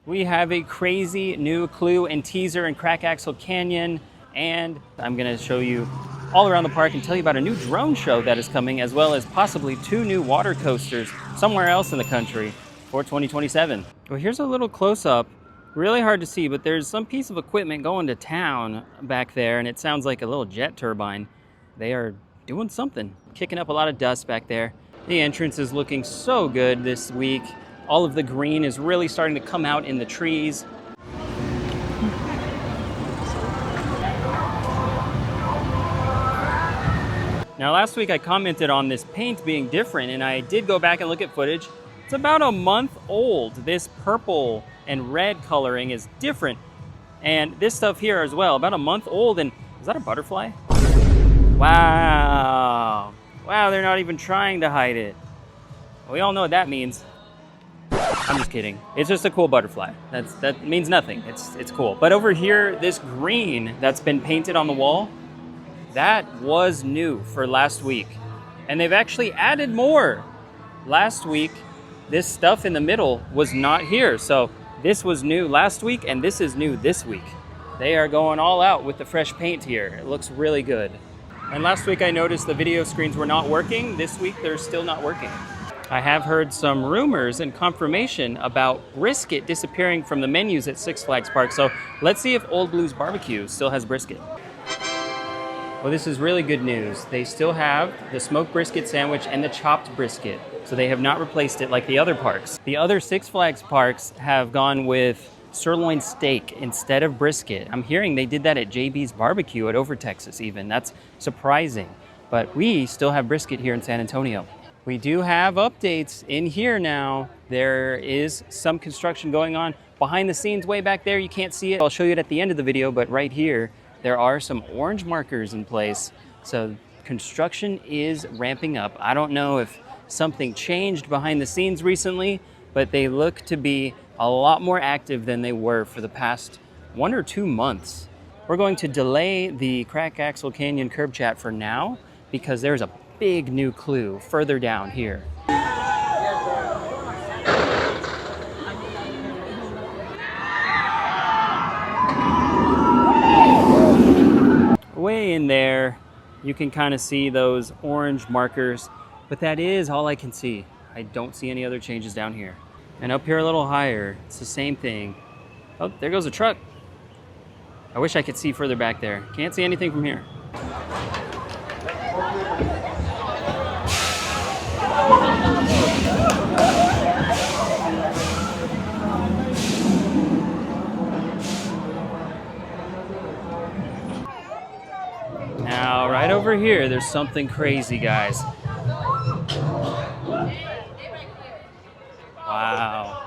We have a crazy new clue and teaser in Crack Axle Canyon, and I'm gonna show you all around the park and tell you about a new drone show that is coming, as well as possibly 2 new water coasters somewhere else in the country for 2027. Well, here's a little close-up. Really hard to see, but there's some piece of equipment going to town back there, and it sounds like a little jet turbine. They are doing something, kicking up a lot of dust back there. The entrance is looking so good this week. All of the green is really starting to come out in the trees. Now, last week I commented on this paint being different, and I did go back and look at footage. It's about a month old. This purple and red coloring is different. And this stuff here as well, about a month old. And is that a butterfly? Wow. Wow, they're not even trying to hide it. We all know what that means. I'm just kidding. It's just a cool butterfly. That means nothing. It's cool. But over here, this green that's been painted on the wall, that was new for last week. And they've actually added more. Last week, this stuff in the middle was not here. So this was new last week, and this is new this week. They are going all out with the fresh paint here. It looks really good. And last week I noticed the video screens were not working. This week they're still not working. I have heard some rumors and confirmation about brisket disappearing from the menus at Six Flags Park. So let's see if Old Blues Barbecue still has brisket. Well, this is really good news. They still have the smoked brisket sandwich and the chopped brisket. So they have not replaced it like the other parks. The other Six Flags parks have gone with sirloin steak instead of brisket. I'm hearing they did that at JB's Barbecue at Over Texas even. That's surprising. But we still have brisket here in San Antonio. We do have updates in here now. There is some construction going on behind the scenes way back there. You can't see it. I'll show you it at the end of the video, but right here, there are some orange markers in place. So construction is ramping up. I don't know if something changed behind the scenes recently, but they look to be a lot more active than they were for the past 1 or 2 months. We're going to delay the Crack Axle Canyon curb chat for now because there's a big new clue further down here. Way in there, you can kind of see those orange markers, but that is all I can see. I don't see any other changes down here. And up here a little higher, it's the same thing. Oh, there goes a truck. I wish I could see further back there. Can't see anything from here. Now, right over here, there's something crazy, guys. Wow.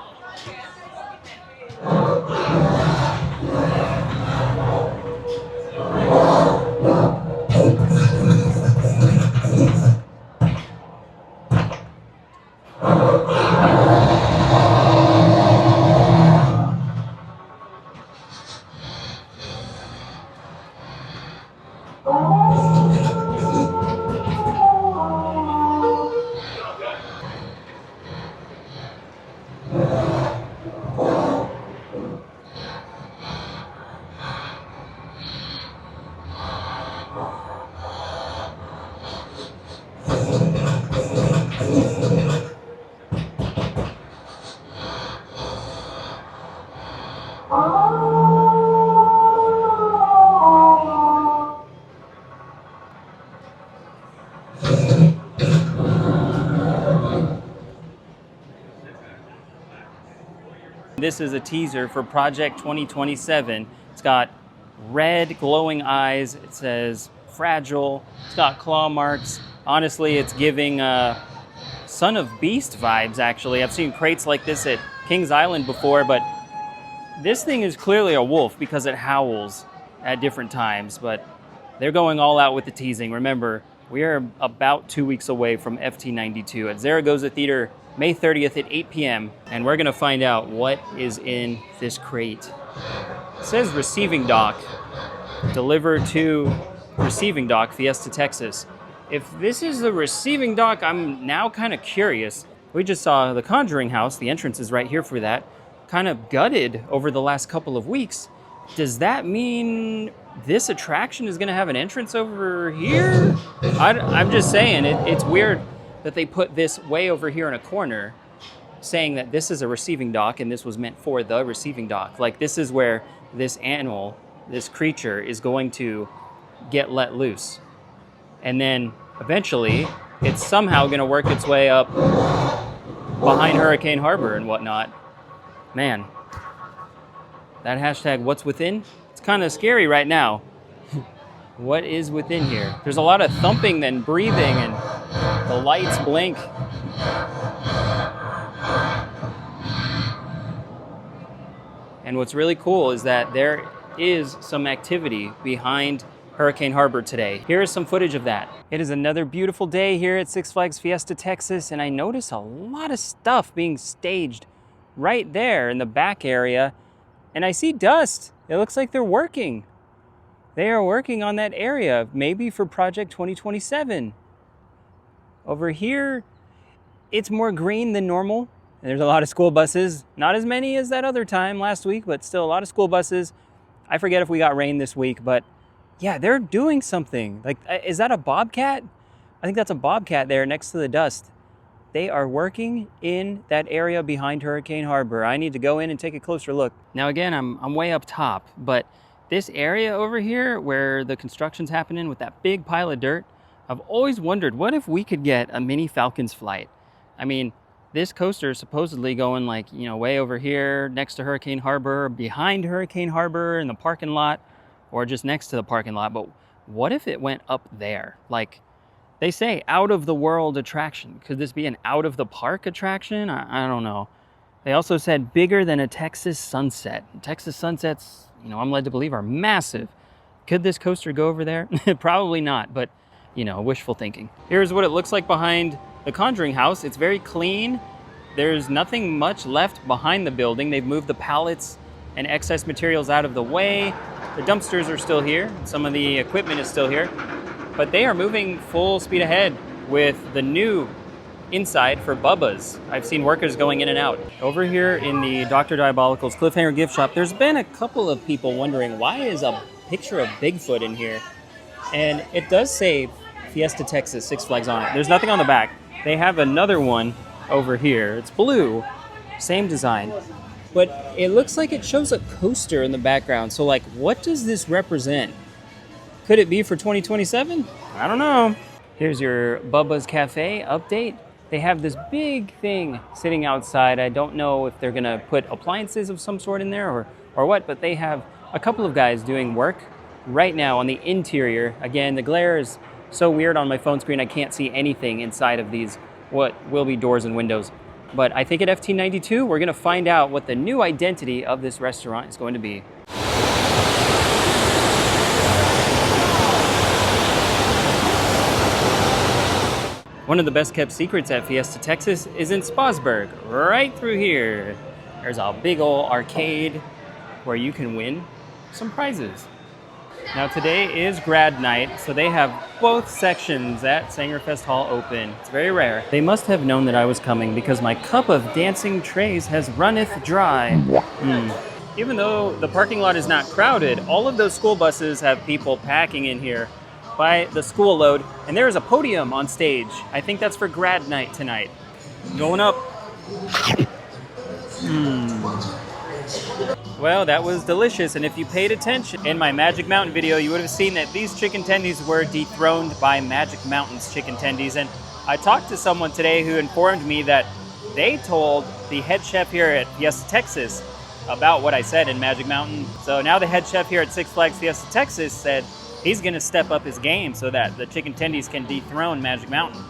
This is a teaser for Project 2027. It's got red glowing eyes. It says fragile. It's got claw marks. Honestly, it's giving Son of Beast vibes, actually. I've seen crates like this at Kings Island before, but this thing is clearly a wolf because it howls at different times, but they're going all out with the teasing. Remember, we are about 2 weeks away from FT92 at Zaragoza Theater, May 30th at 8 p.m. And we're gonna find out what is in this crate. It says receiving dock, delivered to receiving dock, Fiesta, Texas. If this is the receiving dock, I'm now kind of curious. We just saw the Conjuring house, the entrance is right here for that. kind of gutted over the last couple of weeks. Does that mean this attraction is going to have an entrance over here? I'm just saying, it's weird that they put this way over here in a corner, saying that this is a receiving dock and this was meant for the receiving dock. Like, this is where this animal, this creature, is going to get let loose. And then eventually it's somehow going to work its way up behind Hurricane Harbor and whatnot. Man, that hashtag what's within, it's kind of scary right now. What is within here? There's a lot of thumping and breathing and the lights blink. And what's really cool is that there is some activity behind Hurricane Harbor today. Here is some footage of that. It is another beautiful day here at Six Flags Fiesta, Texas, and I notice a lot of stuff being staged right there in the back area, and I see dust. It looks like they're working. They are working on that area, maybe for Project 2027. Over here, it's more green than normal. And there's a lot of school buses, not as many as that other time last week, but still a lot of school buses. I forget if we got rain this week, but yeah, they're doing something. Like, is that a bobcat? I think that's a bobcat there next to the dust. They are working in that area behind Hurricane Harbor. I need to go in and take a closer look. Now again, I'm way up top, but this area over here where the construction's happening with that big pile of dirt, I've always wondered, what if we could get a mini Falcon's flight? I mean, this coaster is supposedly going like, you know, way over here next to Hurricane Harbor, behind Hurricane Harbor in the parking lot, or just next to the parking lot. But what if it went up there? Like they say, out of the world attraction. Could this be an out of the park attraction? I don't know. They also said bigger than a Texas sunset. Texas sunsets, you know, I'm led to believe are massive. Could this coaster go over there? Probably not, but you know, wishful thinking. Here's what it looks like behind the Conjuring House. It's very clean. There's nothing much left behind the building. They've moved the pallets and excess materials out of the way. The dumpsters are still here. Some of the equipment is still here. But they are moving full speed ahead with the new inside for Bubba's. I've seen workers going in and out. Over here in the Dr. Diabolical's Cliffhanger gift shop, there's been a couple of people wondering, why is a picture of Bigfoot in here? And it does say Fiesta, Texas, Six Flags on it. There's nothing on the back. They have another one over here. It's blue, same design. But it looks like it shows a coaster in the background. So like, what does this represent? Could it be for 2027? I don't know. Here's your Bubba's Cafe update. They have this big thing sitting outside. I don't know if they're gonna put appliances of some sort in there or what, but they have a couple of guys doing work right now on the interior. Again, the glare is so weird on my phone screen, I can't see anything inside of these, what will be doors and windows. But I think at FT92, we're gonna find out what the new identity of this restaurant is going to be. One of the best kept secrets at Fiesta, Texas is in Sposburg, right through here. There's a big old arcade where you can win some prizes. Now today is grad night, so they have both sections at Sangerfest Hall open. It's very rare. They must have known that I was coming because my cup of dancing trays has runneth dry. Even though the parking lot is not crowded, all of those school buses have people packing in here by the school load, and there is a podium on stage. I think that's for grad night tonight. Going up. Well, that was delicious, and if you paid attention in my Magic Mountain video, you would have seen that these chicken tendies were dethroned by Magic Mountain's chicken tendies, and I talked to someone today who informed me that they told the head chef here at Fiesta, Texas about what I said in Magic Mountain. So now the head chef here at Six Flags Fiesta, Texas said he's gonna step up his game so that the chicken tendies can dethrone Magic Mountain.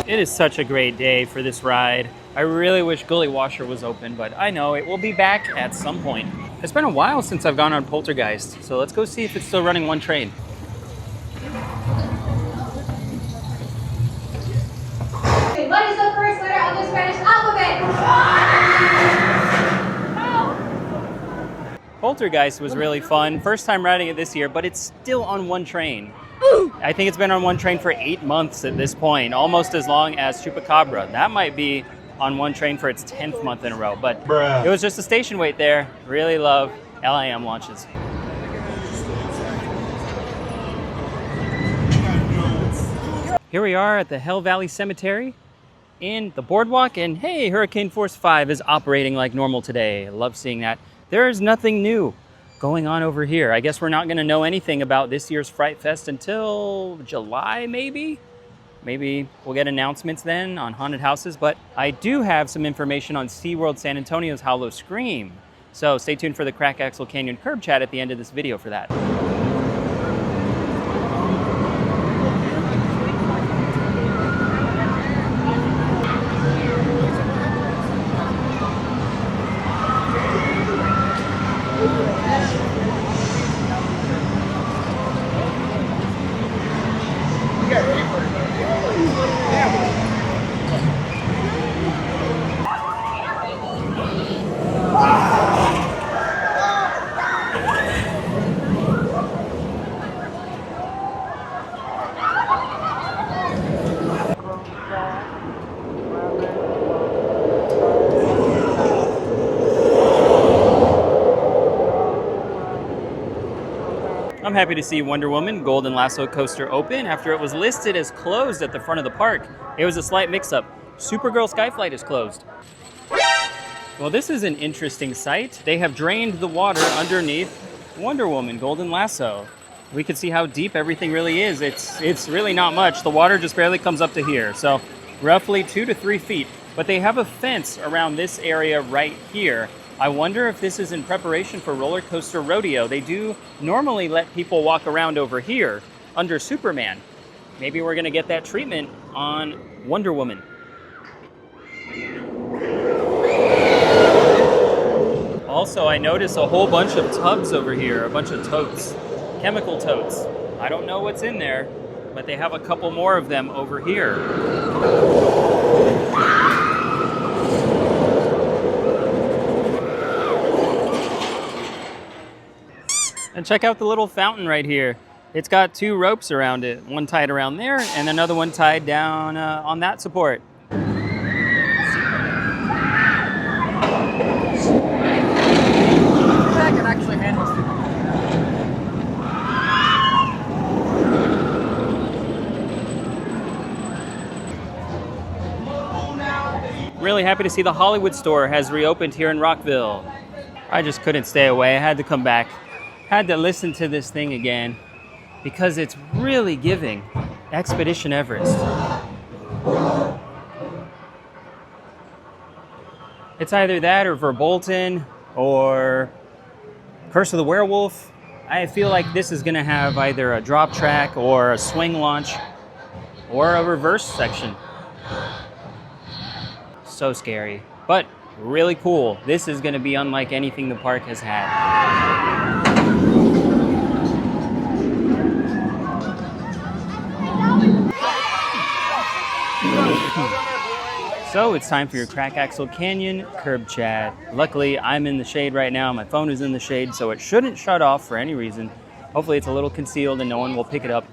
It is such a great day for this ride. I really wish Gully Washer was open, but I know it will be back at some point. It's been a while since I've gone on Poltergeist, so let's go see if it's still running one train. What is the first letter of the Spanish alphabet? Poltergeist was really fun. First time riding it this year, but it's still on one train. I think it's been on one train for 8 months at this point, almost as long as Chupacabra. That might be on one train for its 10th month in a row, but it was just a station wait there. Really love LIM launches. Here we are at the Hell Valley Cemetery in the boardwalk, and hey, Hurricane Force 5 is operating like normal today. I love seeing that. There is nothing new going on over here. I guess we're not going to know anything about this year's Fright Fest until July, maybe? Maybe we'll get announcements then on haunted houses, but I do have some information on SeaWorld San Antonio's Hollow Scream. So stay tuned for the Crack Axle Canyon Curb Chat at the end of this video for that. I'm happy to see Wonder Woman Golden Lasso Coaster open after it was listed as closed at the front of the park. It was a slight mix-up. Supergirl Skyflight is closed. Well, this is an interesting sight. They have drained the water underneath Wonder Woman Golden Lasso. We can see how deep everything really is. It's really not much. The water just barely comes up to here. So roughly 2 to 3 feet. But they have a fence around this area right here. I wonder if this is in preparation for Roller Coaster Rodeo. They do normally let people walk around over here under Superman. Maybe we're gonna get that treatment on Wonder Woman. Also, I notice a whole bunch of tubs over here, a bunch of totes, chemical totes. I don't know what's in there, but they have a couple more of them over here. And check out the little fountain right here. It's got 2 ropes around it, one tied around there and another one tied down on that support. I can actually handle it. Really happy to see the Hollywood store has reopened here in Rockville. I just couldn't stay away. I had to come back. Had to listen to this thing again because it's really giving Expedition Everest. It's either that or Verbolten or Curse of the Werewolf. I feel like this is gonna have either a drop track or a swing launch or a reverse section. So scary, but really cool. This is gonna be unlike anything the park has had. So it's time for your Crack Axle Canyon Curb Chat. Luckily, I'm in the shade right now. My phone is in the shade, so it shouldn't shut off for any reason. Hopefully it's a little concealed and no one will pick it up.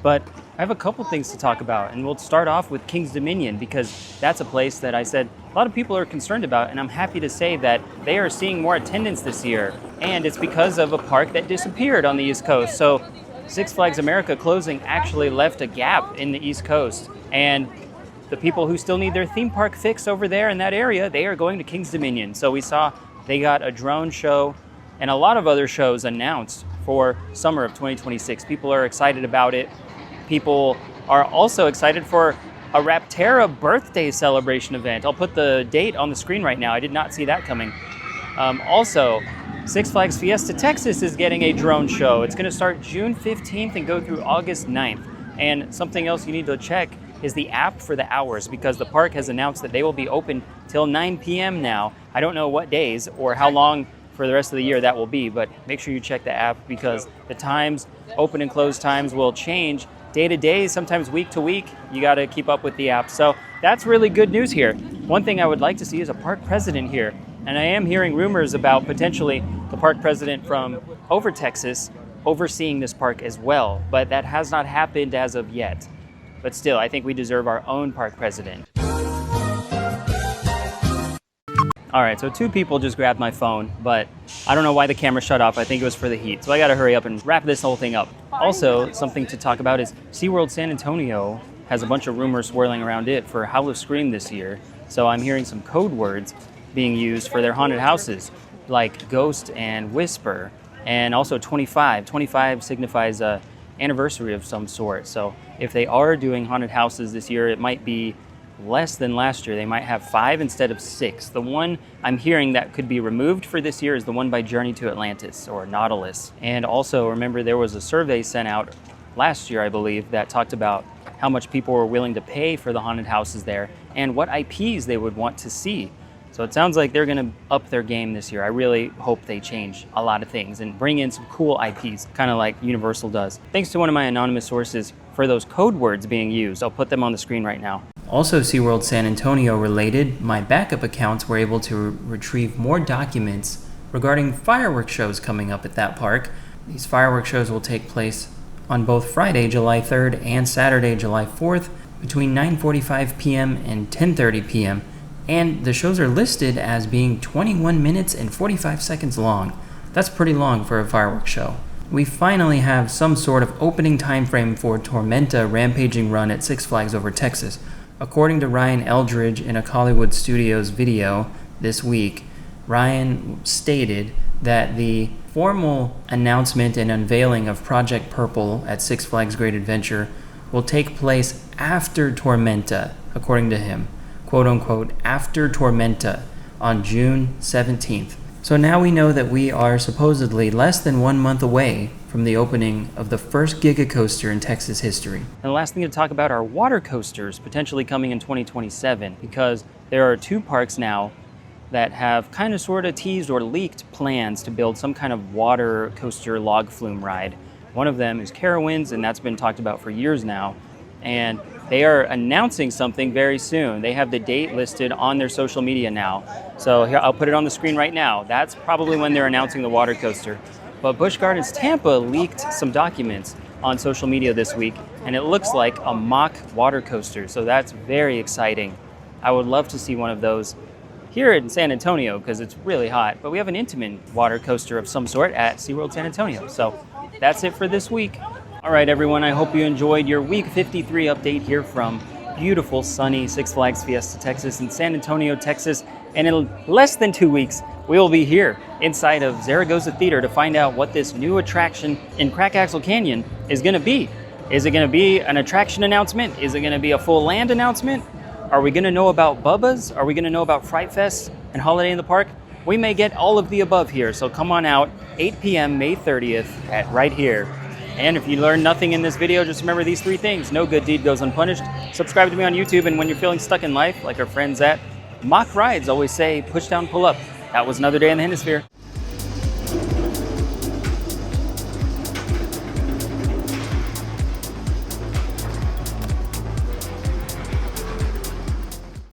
But I have a couple things to talk about, and we'll start off with King's Dominion because that's a place that I said a lot of people are concerned about, and I'm happy to say that they are seeing more attendance this year. And it's because of a park that disappeared on the East Coast. So Six Flags America closing actually left a gap in the East Coast. And the people who still need their theme park fix over there in that area, they are going to King's Dominion. So we saw they got a drone show and a lot of other shows announced for summer of 2026. People are excited about it. People are also excited for a Raptera birthday celebration event. I'll put the date on the screen right now. I did not see that coming. Also, Six Flags Fiesta Texas is getting a drone show. It's gonna start June 15th and go through August 9th. And something else you need to check is the app for the hours because the park has announced that they will be open till 9 p.m. now. I don't know what days or how long for the rest of the year that will be, but make sure you check the app because the times, open and close times will change day to day, sometimes week to week. You got to keep up with the app. So that's really good news here. One thing I would like to see is a park president here. And I am hearing rumors about potentially the park president from over Texas overseeing this park as well, but that has not happened as of yet. But still, I think we deserve our own park president. All right, so 2 people just grabbed my phone, but I don't know why the camera shut off. I think it was for the heat. So I gotta hurry up and wrap this whole thing up. Also, something to talk about is SeaWorld San Antonio has a bunch of rumors swirling around it for Howl of Scream this year. So I'm hearing some code words being used for their haunted houses, like Ghost and Whisper, and also 25. 25 signifies a anniversary of some sort. So if they are doing haunted houses this year, it might be less than last year. They might have 5 instead of 6. The one I'm hearing that could be removed for this year is the one by Journey to Atlantis, or Nautilus. And also, remember, there was a survey sent out last year, I believe, that talked about how much people were willing to pay for the haunted houses there and what IPs they would want to see. So it sounds like they're going to up their game this year. I really hope they change a lot of things and bring in some cool IPs, kind of like Universal does. Thanks to one of my anonymous sources for those code words being used. I'll put them on the screen right now. Also SeaWorld San Antonio related, my backup accounts were able to retrieve more documents regarding fireworks shows coming up at that park. These fireworks shows will take place on both Friday, July 3rd and Saturday, July 4th between 9:45 p.m. and 10:30 p.m. And the shows are listed as being 21 minutes and 45 seconds long. That's pretty long for a fireworks show. We finally have some sort of opening time frame for Tormenta Rampaging Run at Six Flags Over Texas. According to Ryan Eldridge in a Hollywood Studios video this week, Ryan stated that the formal announcement and unveiling of Project Purple at Six Flags Great Adventure will take place after Tormenta, according to him. Quote unquote, after Tormenta on June 17th. So now we know that we are supposedly less than 1 month away from the opening of the first Giga Coaster in Texas history. And the last thing to talk about are water coasters potentially coming in 2027, because there are 2 parks now that have kind of sort of teased or leaked plans to build some kind of water coaster log flume ride. One of them is Carowinds, and that's been talked about for years now. And they are announcing something very soon. They have the date listed on their social media now. So here, I'll put it on the screen right now. That's probably when they're announcing the water coaster. But Busch Gardens Tampa leaked some documents on social media this week, and it looks like a mock water coaster. So that's very exciting. I would love to see one of those here in San Antonio because it's really hot. But we have an Intamin water coaster of some sort at SeaWorld San Antonio. So that's it for this week. All right, everyone, I hope you enjoyed your Week 53 update here from beautiful, sunny Six Flags Fiesta, Texas, in San Antonio, Texas. And in less than 2 weeks, we will be here inside of Zaragoza Theater to find out what this new attraction in Crack Axle Canyon is going to be. Is it going to be an attraction announcement? Is it going to be a full land announcement? Are we going to know about Bubba's? Are we going to know about Fright Fest and Holiday in the Park? We may get all of the above here, so come on out, 8 p.m. May 30th at right here. And if you learned nothing in this video, just remember these 3 things. No good deed goes unpunished. Subscribe to me on YouTube, and when you're feeling stuck in life, like our friends at Mock Rides always say, push down, pull up. That was another day in the Hennisphere.